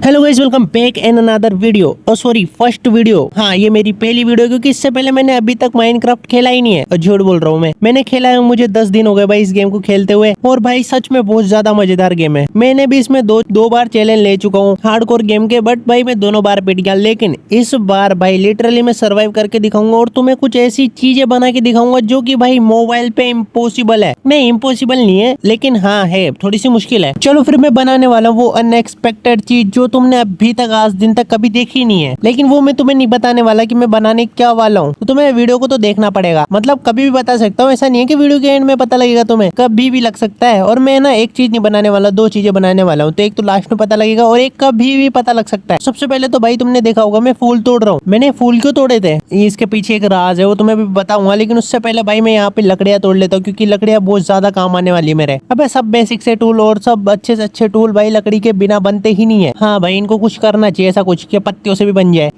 Hello guys, welcome back in another video. Sorry, first video. हाँ, ये मेरी पहली वीडियो, क्योंकि इससे पहले मैंने अभी तक माइनक्राफ्ट खेला ही नहीं है। और झूठ बोल रहा हूँ, मैंने खेला है, मुझे 10 दिन हो गए भाई इस गेम को खेलते हुए। और भाई सच में बहुत ज्यादा मजेदार गेम है। मैंने भी इसमें दो बार चैलेंज ले चुका हूँ हार्डकोर गेम के, बट भाई मैं दोनों बार पिट गया। लेकिन इस बार भाई लिटरली मैं सर्वाइव करके दिखाऊंगा और तुम्हें कुछ ऐसी चीजें बना के दिखाऊंगा जो कि भाई मोबाइल पे इम्पॉसिबल है। नहीं, इम्पॉसिबल नहीं है, लेकिन हाँ है, थोड़ी सी मुश्किल है। चलो फिर मैं बनाने वाला हूँ वो अनएक्सपेक्टेड चीज जो तुमने अभी तक आज दिन तक कभी देखी नहीं है। लेकिन वो मैं तुम्हें नहीं बताने वाला कि मैं बनाने क्या वाला हूँ। तो तुम्हें वीडियो को तो देखना पड़ेगा। मतलब कभी भी बता सकता हूँ, ऐसा नहीं है कि वीडियो के एंड में पता लगेगा, तुम्हें कभी भी लग सकता है। और मैं ना एक चीज नहीं बनाने वाला, दो चीजें बनाने वाला हूँ। तो एक तो लास्ट में पता लगेगा और एक कभी भी पता लग सकता है। सबसे पहले तो भाई तुमने देखा होगा मैं फूल तोड़ रहा हूँ। मैंने फूल क्यों तोड़े थे, इसके पीछे एक राज है, वो तुम्हें भी बताऊंगा। लेकिन उससे पहले भाई मैं यहाँ पे लकड़ियाँ तोड़ लेता हूँ, क्योंकि लकड़ियाँ बहुत ज्यादा काम आने वाली है मेरे। अबे सब बेसिक से टूल और सब अच्छे से अच्छे टूल भाई लकड़ी के बिना बनते ही नहीं है। हाँ भाई, इनको कुछ करना चाहिए, ऐसा कुछ कि पत्तियों से भी बन जाए।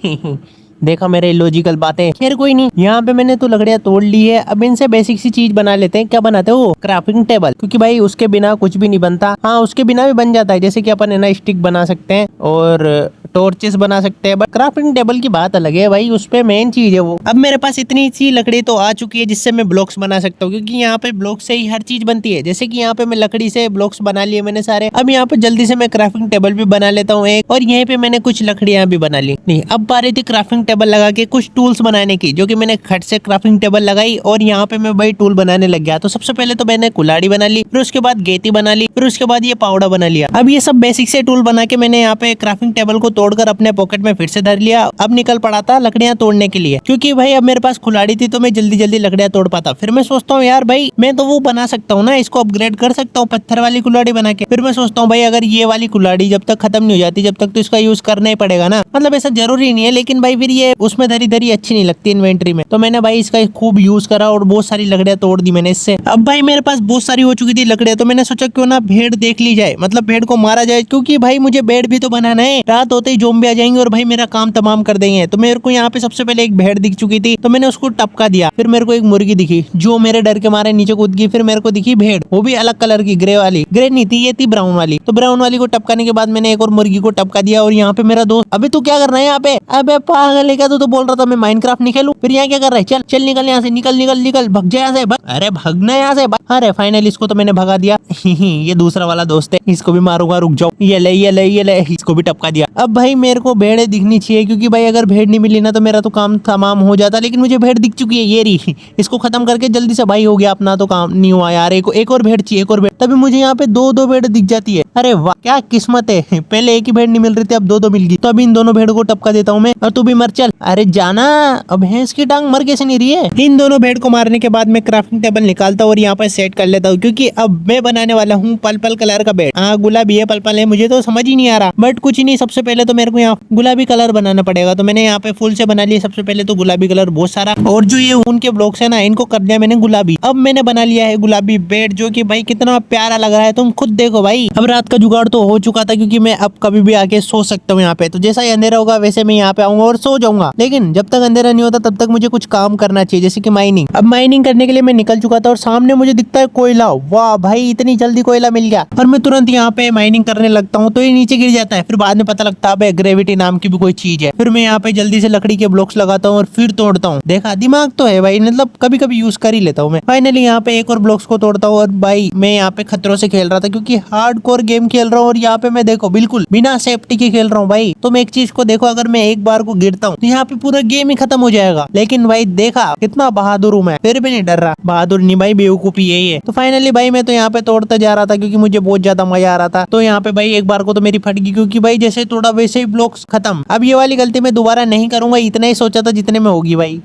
देखा मेरे लॉजिकल बातें। खैर कोई नहीं, यहाँ पे मैंने तो लकड़ियाँ तोड़ ली है। अब इनसे बेसिक सी चीज बना लेते हैं। क्या बनाते हो? क्राफ्टिंग टेबल, क्योंकि भाई उसके बिना कुछ भी नहीं बनता। हाँ, उसके बिना भी बन जाता है, जैसे कि अपन है ना स्टिक बना सकते हैं और टॉर्चेस बना सकते हैं। बट क्राफ्टिंग टेबल की बात अलग है भाई, उस पे मेन चीज है वो। अब मेरे पास इतनी सी लकड़ी तो आ चुकी है जिससे मैं ब्लॉक्स बना सकता हूँ, क्योंकि यहाँ पे ब्लॉक से ही हर चीज बनती है। जैसे कि यहाँ पे मैं लकड़ी से ब्लॉक्स बना लिए मैंने सारे। अब यहाँ पे जल्दी से मैं क्राफ्टिंग टेबल भी बना लेता हूँ एक, और यहीं पे मैंने कुछ लकड़ियां भी बना ली। नहीं, अब बारी थी क्राफ्टिंग टेबल लगा के कुछ टूल्स बनाने की, जो कि मैंने खट से क्राफ्टिंग टेबल लगाई और यहाँ पे मैं भाई टूल बनाने लग गया। तो सबसे पहले तो मैंने कुल्हाड़ी बना ली, फिर उसके बाद गेती बना ली, फिर उसके बाद ये पावड़ा बना लिया। अब ये सब बेसिक से टूल बना के मैंने यहाँ पे क्राफ्टिंग टेबल को तोड़कर अपने पॉकेट में फिर से धर लिया। अब निकल पड़ा था लकड़ियां तोड़ने के लिए, क्योंकि भाई अब मेरे पास कुल्हाड़ी थी तो मैं जल्दी जल्दी लकड़ियां तोड़ पाता। फिर मैं सोचता हूँ यार भाई मैं तो वो बना सकता हूँ ना, इसको अपग्रेड कर सकता हूँ पत्थर वाली कुल्हाड़ी बना के। फिर मैं सोचता हूँ भाई अगर ये वाली कुल्हाड़ी जब तक खत्म नहीं हो जाती जब तक तो इसका यूज करना ही पड़ेगा ना। मतलब ऐसा जरूरी नहीं है, लेकिन भाई फिर ये उसमें धरी धरी अच्छी नहीं लगती इन्वेंट्री में। तो मैंने भाई इसका खूब यूज करा और बहुत सारी लकड़ियां तोड़ दी मैंने इससे। अब भाई मेरे पास बहुत सारी हो चुकी थी लकड़ियां, तो मैंने सोचा क्यों ना भेड़ देख ली जाए, मतलब भेड़ को मारा जाए, क्योंकि भाई मुझे भेड़ भी तो बनाना है। रात होते ही ज़ॉम्बी आ जाएंगे और भाई मेरा काम तमाम कर देंगे। तो मेरे को यहाँ पे सबसे पहले एक भेड़ दिख चुकी थी, तो मैंने उसको टपका दिया। फिर मेरे को एक मुर्गी दिखी जो मेरे डर के मारे नीचे कूद गई। फिर मेरे को दिखी भेड़, वो भी अलग कलर की, ग्रे वाली। ग्रे नहीं थी, ये थी ब्राउन वाली। तो ब्राउन वाली को टपकाने के बाद मैंने एक और मुर्गी को टपका दिया। और यहाँ पे मेरा दोस्त, अबे तू क्या कर रहा है यहाँ पे? अबे पागल है क्या? तू तो बोल रहा था मैं माइनक्राफ्ट नहीं खेलूं, फिर यहाँ क्या कर रहा है? चल चल निकल यहाँ से, निकल निकल निकल, भग जा यहाँ से, भग। अरे भगना यहाँ से, भग। अरे फाइनली इसको तो मैंने भगा दिया। ये दूसरा वाला दोस्त है, इसको भी मारूंगा, रुक जाओ। ये ले ये ले ये ले, इसको भी टपका दिया। अब भाई मेरे को भेड़ दिखनी चाहिए, क्योंकि भाई अगर भेड़ नहीं मिली ना तो मेरा तो काम तमाम हो जाता। लेकिन मुझे भेड़ दिख चुकी है, ये रही। इसको खत्म करके जल्दी से भाई हो गया अपना तो काम नहीं हुआ यार। एक और भेड़ चाहिए, एक और भेड़। तभी मुझे यहाँ पे दो भेड़ दिख जाती है। अरे वाह क्या किस्मत है, पहले एक ही भेड़ नहीं मिल रही थी, अब दो मिल गई। तो अभी इन दोनों भेड़ को टपका देता हूँ मैं, और तू भी मर चल। अरे जाना, अब भैंस की टांग मर कैसे नहीं रही है? इन दोनों भेड़ को मारने के बाद मैं क्राफ्टिंग टेबल निकालता हूँ और यहाँ पे सेट कर लेता हूँ, क्योंकि अब मैं बनाने वाला हूँ पर्पल कलर का बेड। हाँ, गुलाबी है पर्पल है, मुझे तो समझ ही नहीं आ रहा, बट कुछ नहीं। सबसे पहले तो मेरे को यहाँ गुलाबी कलर बनाना पड़ेगा। तो मैंने यहाँ पे फूल से बना लिया सबसे पहले तो गुलाबी कलर बहुत सारा, और जो ये उनके ब्लॉक्स है ना इनको कर दिया मैंने गुलाबी। अब मैंने बना लिया है गुलाबी बेड, जो कि भाई कितना प्यारा लग रहा है, तुम खुद देखो भाई। अब रात का जुगाड़ तो हो चुका था, क्योंकि मैं अब कभी भी आके सो सकता हूँ यहाँ पे। तो जैसा ही अंधेरा होगा वैसे मैं यहाँ पे आऊंगा और सो जाऊंगा। लेकिन जब तक अंधेरा नहीं होता तब तक मुझे कुछ काम करना चाहिए, जैसे कि माइनिंग। अब माइनिंग करने के लिए मैं निकल चुका था और सामने मुझे दिखता है कोयला। वाह भाई, इतनी जल्दी कोयला मिल गया। और मैं तुरंत यहाँ पे माइनिंग करने लगता हूँ तो ये नीचे गिर जाता है। फिर बाद में पता लगता है ग्रेविटी नाम की भी कोई चीज है। फिर मैं यहाँ पे जल्दी से लकड़ी के ब्लॉक्स लगाता हूँ और फिर तोड़ता हूँ। देखा, दिमाग तो है भाई, मतलब कभी कभी यूज कर ही लेता हूँ मैं। फाइनली यहाँ पे एक और ब्लॉक्स को तोड़ता हूँ। और भाई मैं यहाँ पे खतरों से खेल रहा था, क्योंकि हार्डकोर गेम खेल रहा हूँ। और यहाँ पे मैं देखो बिल्कुल बिना सेफ्टी के खेल रहा हूँ भाई। तुम एक चीज को देखो, अगर मैं एक बार को गिरता हूँ तो यहाँ पे पूरा गेम ही खत्म हो जाएगा। लेकिन भाई देखा कितना बहादुर हूँ मैं, फिर भी नहीं डर रहा। बहादुर नहीं भाई, बेवकूफी यही है। तो फाइनली भाई मैं तो यहाँ पे तोड़ता जा रहा था, क्योंकि मुझे बहुत ज्यादा मजा आ रहा था। तो यहाँ पे भाई एक बार को तो मेरी फट गई, क्योंकि भाई जैसे तोड़ा वैसे ही ब्लॉक्स खत्म। अब ये वाली गलती मैं दोबारा नहीं करूंगा, इतना ही सोचा था जितने में होगी भाई।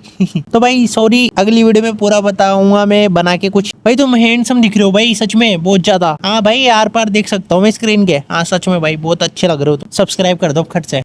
तो भाई सॉरी, अगली वीडियो में पूरा बताऊंगा मैं बना के कुछ। भाई तुम हैंडसम दिख रहे हो भाई, सच में बहुत ज्यादा। हाँ भाई, आर पार देख सकता हूँ मैं स्क्रीन के। हाँ सच में भाई बहुत अच्छे लग रहे हो। सब्सक्राइब कर दो खट से।